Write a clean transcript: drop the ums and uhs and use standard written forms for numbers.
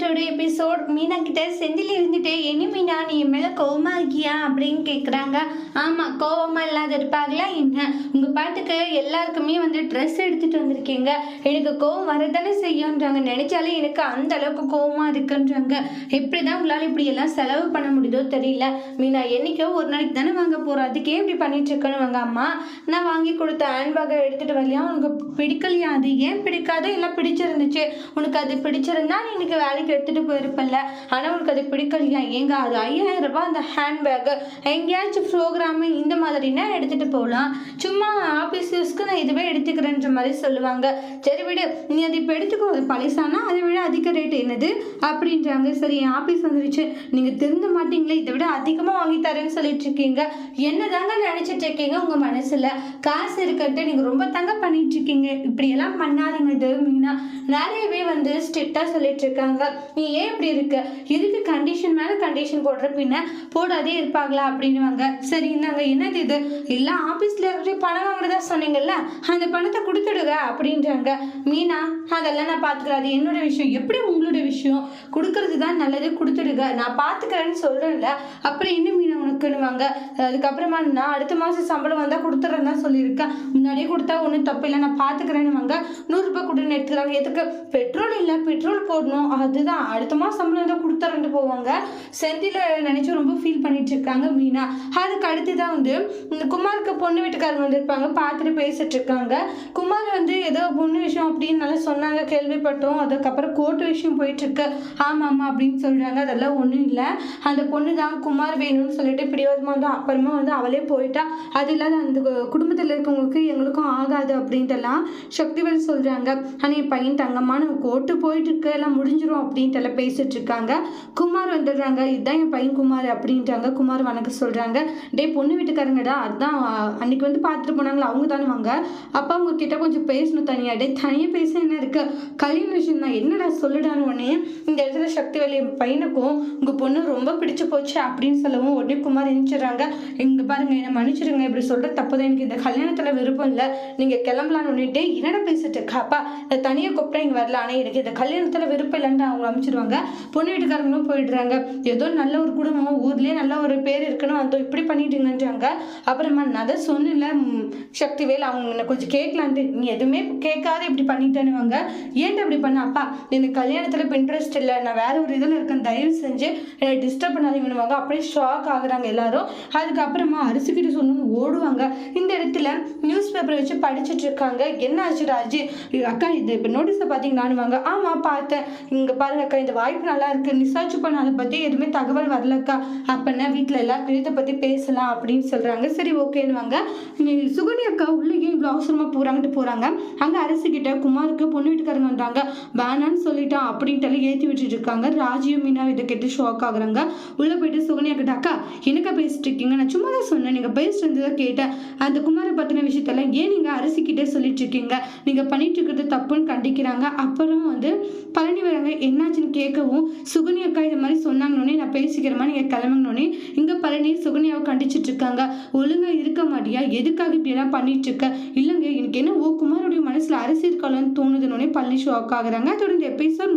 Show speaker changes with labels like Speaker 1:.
Speaker 1: Today episode Meena கிட்ட செந்தில் இருந்துட்டு என்ன மீனா நீ என் மேலே கோவமா இருக்கியா அப்படின்னு கேட்குறாங்க. ஆமாம், கோவமா இல்லாத இருப்பாங்களா என்ன? உங்கள் பாட்டுக்கு எல்லாருக்குமே வந்து ட்ரெஸ் எடுத்துகிட்டு வந்திருக்கீங்க, எனக்கு கோவம் வரதானே செய்யுன்றாங்க. நினைச்சாலே எனக்கு அந்த அளவுக்கு கோவமாக இருக்குன்றாங்க. எப்படி தான் உங்களால் இப்படி எல்லாம் செலவு பண்ண முடியுதோ தெரியல மீனா. என்னைக்கோ ஒரு நாளைக்கு தானே வாங்க போகிறோம், அதுக்கே இப்படி பண்ணிட்டு இருக்கணும். வாங்க அம்மா, நான் வாங்கி கொடுத்த ஹேண்ட்பேக்கை எடுத்துகிட்டு வரலையா? உனக்கு பிடிக்கலையா? அது ஏன் பிடிக்காது? எல்லாம் பிடிச்சிருந்துச்சு. உனக்கு அது பிடிச்சிருந்தா நீ இன்னைக்கு வேலைக்கு எடுத்துகிட்டு போயிருப்பல்ல. ஆனால் உனக்கு அது பிடிக்கலையா? ஏங்க அது 5000 ரூபாய் அந்த ஹேண்ட்பேக்கு. எங்கேயாச்சும் ப்ரோக்ராமு இந்த மாதிரினா எடுத்துகிட்டு போகலாம். சும்மா ஆஃபீஸ் யூஸ்க்கு நான் இதுவே எடுத்துக்கிறேன்ற மாதிரி சொல்லுவாங்க. சரி விடு, நீ அது இப்போ எடுத்துக்கோ, அது பழசானா அதை விட அதிக ரேட் என்னது அப்படின்றாங்க. சரி, என் ஆஃபீஸ் வந்துருச்சு, நீங்கள் திருந்த மாட்டீங்களே, இதை விட அதிகமாக வாங்கி தரேன்னு சொல்லிட்டு இருக்கீங்க. என்ன தாங்க நினச்சிட்டு இருக்கீங்க? உங்கள் மனசில் காசு இருக்கிறது நீங்கள் ரொம்ப தங்க பண்ணிட்டு இருக்கீங்க. இப்படியெல்லாம் பண்ணாதீங்க மீனா. நிறையவே வந்து ஸ்ட்ரிக்டாக சொல்லிட்டு இருக்காங்க. நீ ஏன் இப்படி இருக்க? எதுக்கு கண்டிஷன் மேலே கண்டிஷன் போடுற? பின்ன போடாதே இருப்பாங்களா அப்படின்வாங்க. சரி இந்தாங்க, என்னது இது? எல்லாம் ஆஃபீஸில் இருக்கிற பணம் வாங்குறதா சொன்னீங்கல்ல, அந்த பணத்தை கொடுத்துடுங்க அப்படின்றாங்க. மீனா, அதெல்லாம் நான் பார்த்துக்கிறேன், அது என்னோட விஷயம். எப்படி உங்களோட விஷயம்? கொடுக்கறது தான் நல்லது, கொடுத்துடுங்க, நான் பார்த்துக்கிறேன்னு சொல்கிறேன்ல. அப்புறம் என்ன மீனா உனக்குன்னுவாங்க. அதுக்கப்புறமா நான் அடுத்த மாதம் சம்பளம் வந்தால் கொடுத்துட்றேன்னு தான் சொல்லியிருக்கேன், முன்னாடியே கொடுத்தா ஒன்றும் தப்பு இல்லை, நான் பார்த்துக்கிறேன்னுவாங்க. 100 ரூபாய் கொடுன்னு எடுத்துக்கிறாங்க. எதுக்கு? பெட்ரோல் இல்லை, பெட்ரோல் போடணும், அதுதான் அடுத்த மாதம் சம்பளம் தான் கொடுத்துறேன்ட்டு போவாங்க. செந்தில நினச்சி ரொம்ப ஃபீல் பண்ணிட்டு இருக்காங்க மீனா. அதுக்கு அடுத்து தான் வந்து இந்த குமாருக்கு பொண்ணு வீட்டுக்காரங்க வந்திருப்பாங்க, பார்த்துட்டு பேசிட்டு இருக்காங்க. குமார் வந்து ஏதோ பொண்ணு விஷயம் அப்படின்னு நல்லா சொன்னாங்க, கேள்விப்பட்டோம். அதுக்கப்புறம் கோர்ட்டு விஷயம் போயிட்டுருக்கு. ஆமாம் அப்படின்னு சொல்கிறாங்க. அதெல்லாம் ஒன்றும் இல்லை, அந்த பொண்ணு தான் குமார் வேணும்னு சொல்லிட்டு பிடிவாதமாக வந்து அப்புறமா வந்து அவளே போயிட்டா. அது இல்லாத அந்த குடும்பத்தில் இருக்கவங்களுக்கு எங்களுக்கும் ஆகாது அப்படின்ட்டுலாம் சக்திவேல் சொல்கிறாங்க. ஆனால் என் பையன் தங்கமான கோர்ட்டு போயிட்டு இருக்கு, எல்லாம் முடிஞ்சிடும் அப்படின்ட்டு எல்லாம் பேசிட்டு இருக்காங்க. குமார் வந்துடுறாங்க. இதுதான் என் பையன் குமார் அப்படின்ட்டாங்க. குமார் வணக்கம் சொல்கிறாங்க. டே பொண்ணு வீட்டுக்காரங்கடா, அதுதான் அன்னைக்கு வந்து பார்த்துட்டு போனாங்களா, அவங்க தானே வாங்க. அப்பா அவங்க கிட்ட கொஞ்சம் பேசணும் தனியாக. டே தனியாக பேச என்ன இருக்கு? கல்யாண விஷயம் தான், என்னடா சொல்லிடான்னு உடனே இந்த இடத்துல சக்திவேல் என் பையனுக்கும் உங்கள் பொண்ணு ரொம்ப பிடிச்சு போச்சு அப்படின்னு சொல்லவும் உடனே குமார் நினைச்சிடறாங்க. இங்கே பாருங்க, என்னை மன்னிச்சிடுங்க, இப்படி சொல்கிற தப்பு தான், எனக்கு இந்த கல்யாணத்தில் விருப்பம் இல்லை, நீங்கள் கிளம்பலான்னு ஒன்றுட்டு என்னடா பேசிட்டு இருக்காப்பா, நான் தனியாக கூப்பிட்டா இங்கே வரல, ஆனால் எனக்கு இந்த கல்யாணத்தில் விருப்பம் இல்லைன்னு அவங்க அமைச்சிடுவாங்க. பொண்ணு வீட்டுக்காரங்களும் போயிடுறாங்க. ஏதோ நல்ல ஒரு குடும்பம், ஊர்லேயே நல்ல ஒரு பேர் இருக்கணும், அந்த இப்படி பண்ணிட்டுங்கன்றாங்க. அப்புறமா நான் தான் சொன்னில்ல சக்திவேல், அவங்க கொஞ்சம் கேட்கலான்ட்டு, நீ எதுவுமே கேட்காத இப்படி பண்ணிட்டேன்னுவாங்க. ஏன்ட்டு அப்படி பண்ண? அப்பா எனக்கு கல்யாணத்தில் இப்போ இன்ட்ரெஸ்ட் இல்லை, நான் வேற ஒரு இதில் இருக்கேன், தயவு செஞ்சு என்னை டிஸ்டர்ப் பண்ணாதீங்கன்னுவாங்க. அப்படியே ஷாக் ஆகுறாங்க எல்லாரும். அதுக்கப்புறமா அரிசிக்கிட்ட சொல்லணும்னு ஓடுவாங்க. இந்த இடத்துல நியூஸ் பேப்பரை வச்சு படிச்சுட்டு இருக்காங்க. என்ன ஆச்சு ராஜி அக்கா, இது இப்போ நோட்டீஸை பார்த்தீங்களான்னுவாங்க. ஆமாம் பார்த்தேன், இங்கே பாருங்க அக்கா, இந்த வாய்ப்பு நல்லா இருக்கு, நிசாச்சு பண்ண அதை பற்றி எதுவுமே தகவல் வரலக்கா, அப்போனா வீட்டில் எல்லாருக்கும் இதை பற்றி பேசலாம் அப்படின்னு சொல்கிறாங்க. சரி ஓகேன்னுவாங்க. சுகனி அக்கா உள்ளேயே இவ்வளோ அவசரமாக போகிறாங்க. அங்கே அரசுக்கிட்ட குமாருக்கு பொண்ணு வீட்டுக்காரங்க வந்தாங்க, வேணான்னு சொல்லிட்டான் அப்படின்ட்டு ஏற்றி விட்டுட்டு இருக்காங்க. ராஜியும் மீனா இதை கேட்டு ஷாக் ஆகுறாங்க. உள்ளே போயிட்டு சுகனி கிட்ட, அக்கா எனக்கா பேசிட்டு இருக்கீங்க? நான் சும்மா தான் சொன்னேன், நீங்கள் பேசிட்டு இருந்ததை கேட்டேன், அந்த குமாரை பற்றின விஷயத்தெல்லாம் ஏன் நீங்கள் அரசுக்கிட்டே சொல்லிட்டு இருக்கீங்க, நீங்கள் பண்ணிட்டு இருக்கிறது தப்புன்னு கண்டிக்கிறாங்க. அப்புறம் வந்து பழனி வராங்க. என்னாச்சுன்னு கேட்கவும் சுகனி அக்கா இது மாதிரி சொன்னாங்கன்னே நான் பேசிக்கிறேமா, நீங்கள் கிளம்புங்கன்னே இங்கே பழனி சுகனியாவை கண்டிச்சிட்டு இருக்காங்க. ஒழுங்கா இருக்க மாட்டியா, எதுக்காக இப்படியெல்லாம் பண்ணிட்டு இருக்க? இல்லைங்க எனக்கு என்ன குமாரோடைய மனசில் அரசியல் காலம்னு தோணுதுன்னொடனே பழனி ஷாக் ஆகுறாங்க. அதோட இந்த எபிசோட்